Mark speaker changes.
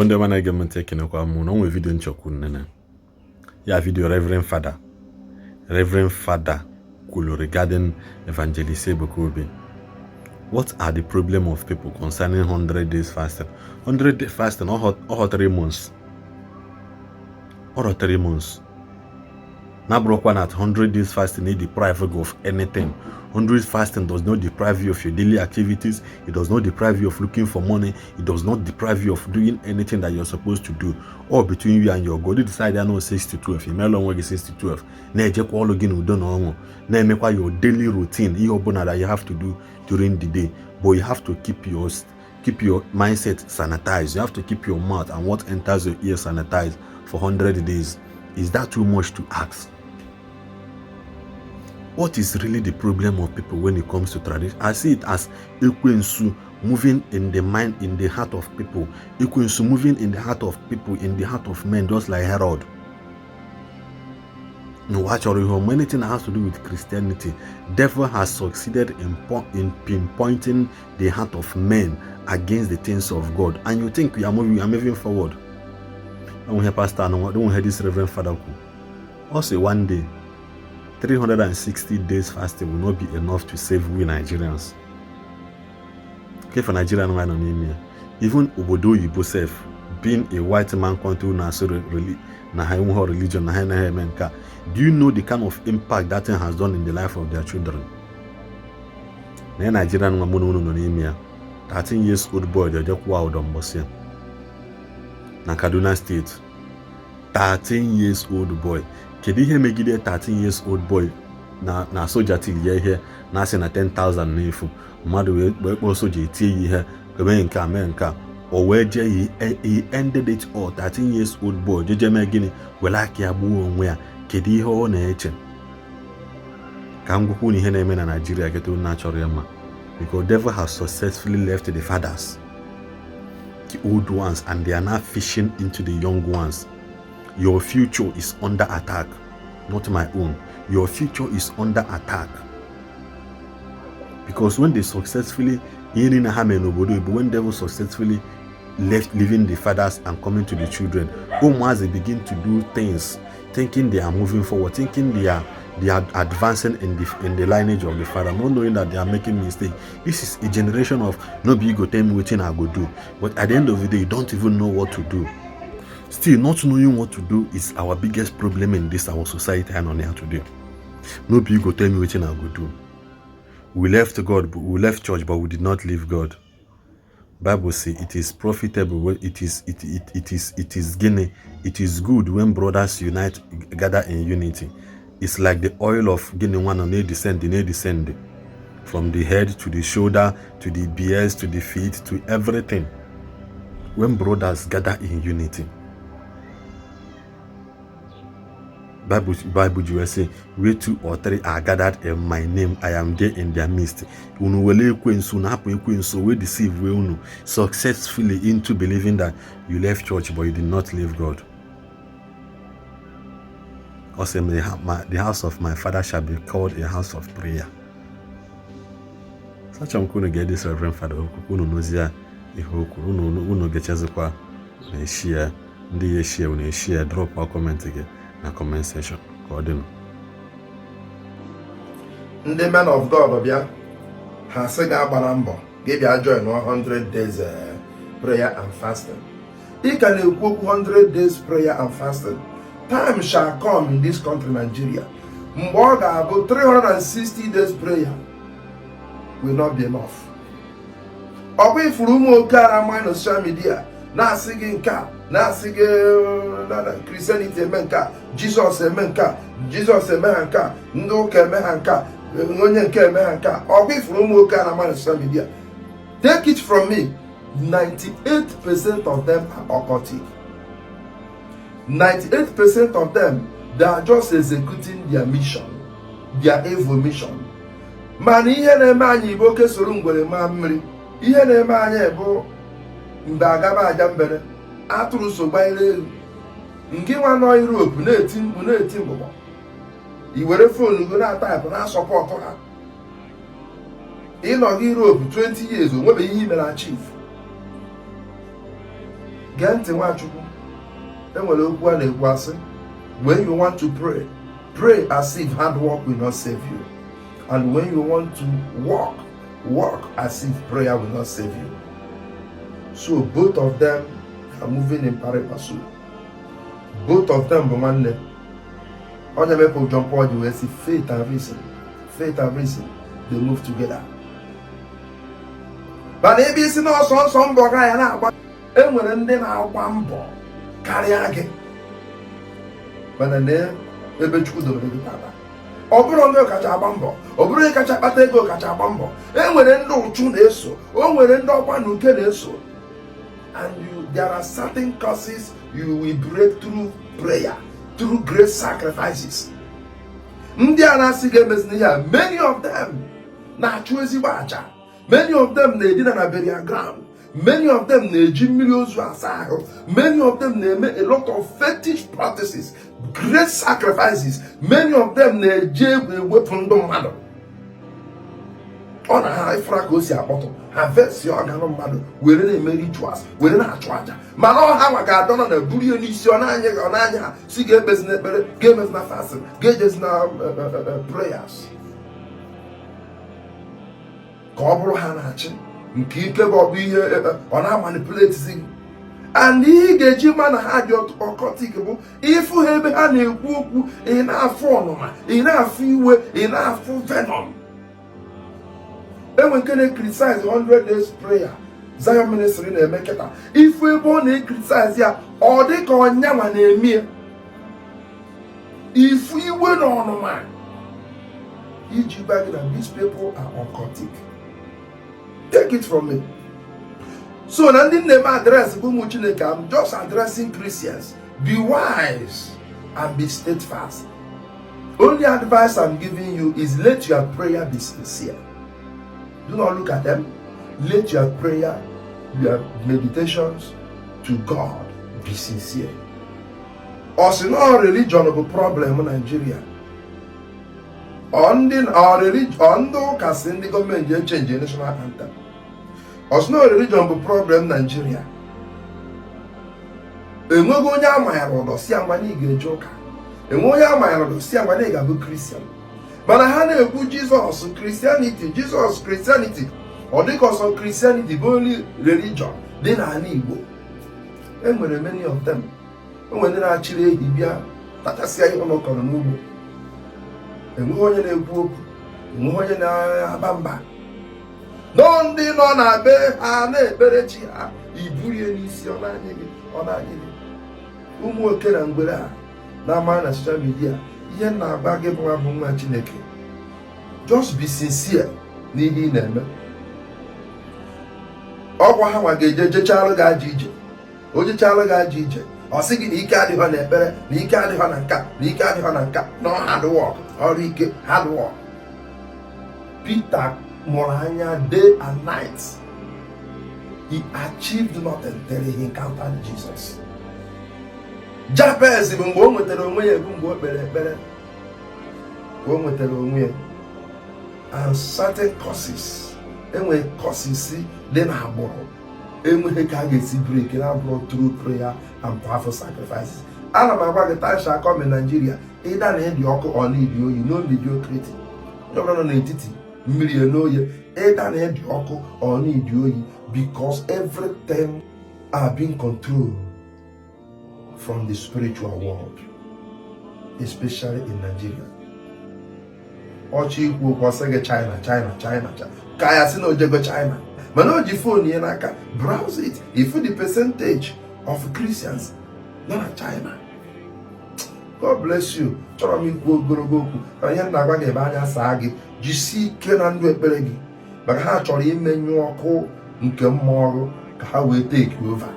Speaker 1: Igbo ndị mana ege m ntị ekenekwa m na onwe video nchọkwu nnene ya video Reverend Father kwuru regarding Evangelist Ebuka Obi. What are the problem of people concerning 100 days fasting? 100 days fasting or 3 months. Or 3 months. Now broken at 100 days fasting need deprive you of anything. 100 days fasting does not deprive you of your daily activities. It does not deprive you of looking for money. It does not deprive you of doing anything that you're supposed to do. Or between you and your God, you decide I know 6 to 12. You may long way 6 to 12. Now you all again we don't know. Now make your daily routine. That you have to do during the day. But you have to keep your mindset sanitized. You have to keep your mouth and what enters your ear sanitized for 100 days. Is that too much to ask? What is really the problem of people when it comes to tradition? I see it as ekwensu moving in the mind, in the heart of people. Ekwensu moving in the heart of people, in the heart of men, just like Herod. No, watch or anything that has to do with Christianity. Devil has succeeded in pinpointing the heart of men against the things of God. And you think we are moving forward. And we hear Pastor, don't hear this Reverend Father. Also one day, 360 days fasting will not be enough to save we Nigerians. Okay, for Nigeria, no one here. Even Obodo Igbo self, being a white man country, religion, do you know the kind of impact that thing has done in the life of their children? Nigerian woman, 13 years old boy, they just wow on Bosia. Na Kaduna State, 13 years old boy. Kedi ihe megide 13 years old boy na soja till here na say na 10,000 n'efu mmadụ wee kpọọ soja etie ihe keme nke a mee nke a o wee je he ended it all. 13 years old boy jeje mee gịnị were aka ya gbuo onwe ya. Kedu ihe ọ na-eche? Ka m gwukwu ihe na-eme na Nigeria kete na chọrọ ya mma, because devil has successfully left the fathers, the old ones, and they are now fishing into the young ones. Your future is under attack, not my own. Your future is under attack. Because when they successfully, when devil successfully left leaving the fathers and coming to the children, as they begin to do things, thinking they are moving forward, thinking they are advancing in the lineage of the father, not knowing that they are making mistakes. This is a generation of nobody go tell me what I go do, but at the end of the day, you don't even know what to do. Still, not knowing what to do is our biggest problem in this our society and on here today. Nobody go tell me what I go do. We left God, we left church, but we did not leave God. Bible says it is profitable. It is good when brothers unite, gather in unity. It's like the oil of Guinea one on a descend from the head to the shoulder to the beards to the feet to everything. When brothers gather in unity. Bible you say, where 2 or 3 are gathered in my name, I am there in their midst. We deceive successfully into believing that you left church but you did not leave God. Also, the house of my father shall be called a house of prayer. Such I'm going to get this Reverend Father. Share, drop our comment again. Na comment section.
Speaker 2: The men of God obia has said Abarambo give you join 100 days prayer and fasting. He can cook 100 days prayer and fasting. Time shall come in this country, Nigeria. Mboga about 360 days prayer will not be enough. Obi furumo kara minus social media. Na singing ka, na singing Christianity emenka, Jesus emenka, Jesus emenka, ndoke emenka, ngonyenke emenka. Obi from Oka na man social media. Take it from me, 98% of them are occultic. 98% of them, they are just executing their mission, their evil mission. Man, ihe na-eme anyị Igbo ke soro ngwere ma mmiri. Ihe na-eme anyị bụ mgbe agaba aja mbere atụrụ so gbanyere elu nke nwa nọ Europe na-eti mgbọ i were phone go na type na support ha ị nọ Europe 20 years onwebe ihe mere achieve gee ntị Nwachukwu. Enwere okwu a na-ekwu asị, when you want to pray, pray as if hard work will not save you. And when you want to walk, walk as if prayer will not save you. So both of them are moving in pari passu. Both of them bụ nwanne. Onye mepe John Paul ji wee sị faith and reason. Faith and reason, they move together. But ebe isi na ọsọ mbọ ka ya na-agba, enwere ndị na-agba mbọ karịa gị. Mana ebe Chukwu dobere gị tata, ọ bụrụ ndị kacha agba mbọ, ọ bụrụ ndị kacha akpata ego kacha agba mbọ, enwere ndị ụchụ na-eso, o nwere ndị ọkwa na uke na-eso. And there are certain causes you will break through prayer, through great sacrifices. Ndị a na-asị ga-emezi ya, many of them na-achụ ezigbo aja, many of them na-edina na burial ground, many of them na-eji mmiri ozu asa ahụ, many of them na-eme a lot of fetish practices, great sacrifices, many of them na-eji egwu ewepụ ndụ mmadụ. Ọ na ha ifra ka o si akpọtụ ha vesi ọganụ mmadụ were na-eme rituals, were na-achụ aja, mana ọ ha nwa ga-adọnọ na buru ihe n'isi ọ na-anya ha si ga-ebezi na ekpere, ga-emezi na fasting, ga-ejezi na prayers ka ọ bụrụ ha na-achị nke ike bụ ọbụ ihe ọ na-amanipulate gị. And ihe ga-eji ma na ha dị ọkọtik bụ ịfụ ha ebe ha na-ekwu okwu, ị na-afụ ọnụma, ị na-afụ iwe, ị na-afụ venom. Enwe nke na-criticize 100 days prayer Zion ministry na-eme kịta, ifu ebe ọ na-criticize ya ọ dị ka ọnyanwa na-eme ifu iwe na ọnụma iji gba gị na these people are occultic. Take it from me. So na ndị nne m adreesị bụ ụmụ Chineke, I'm just addressing Christians. Be wise and be steadfast. Only advice I'm giving you is let your prayer be sincere. Do not look at them. Let your prayer, your meditations to God be sincere. Or si no religion bụ problem in Nigeria. On the kasi ndị gọọmenti change national anthem. Or si no religion bụ problem in Nigeria. Enwego onye amanyere ụdọ si agba na ị ga-eje ụka. Enwe onye amanyere ụdọ si agba na ị ga-abụ Christian. Mana ha na-ekwu Jesus Christianity, Jesus Christianity. Ọ dịka ọsọ Christianity bụ only religion dị n'ala Igbo. Enwere many of them. Enwere ndị na-achịrị ehi bịa tachasịa ihe ụlọ kọrọ n'ugbo. Enweghị onye na-ekwu okwu, enweghị onye na-aba mba. Nọ ndị nọ na be ha na-ekpere chi ha, iburie n'isi ọ na-anyị gị. Ụmụ oke na mgbere a na-ama na social media, ihe na-agba gị bụ nwa Chineke. Just be sincere n'ihe ị na-eme. Ọkwa ha nwa ga-eje jechalụ gị aja ije. O jechalụ gị aja ije, ọ sị gị na ike adịghọ na ekpere, na ike adịghọ na nka, na ike adịghọ na nka, no hard work, ọrụ ike, hard work. Peter mụrụ anya day and night. He achieved nothing till he encountered Jesus. Jabez bụ mgbe o nwetara onwe ya, bụ mgbe o kpere ekpere ka o nwetara onwe ya. And certain causes, enwe causes dị n'agbụrụ, enweghị ka a ga-esi break n'agbụrụ through prayer and powerful sacrifices. Ana m agwa gị time shall come in Nigeria, ịda na ịdị ọkụ ọ na-edi oyi, no mediocrity. Onye ọbụla nọ n'etiti mmiri n'oye, ịda na ịdị ọkụ ọ na-edi oyi, because everything are being controlled from the spiritual world, especially in Nigeria. Ọchị ikwu okwu ọsị gị China. Ka ya si na ojego China. Mana o ji phone ya n'aka, browse it. If the percentage of Christians nọ na China. God bless you. Chọrọ m ikwu ogologo okwu. Na ihe na-agwa gị ebe anya saa gị, jisi ike na ndụ ekpere gị. Maka ha chọrọ imenyụ ọkụ nke mmụọ ka ha wee take over.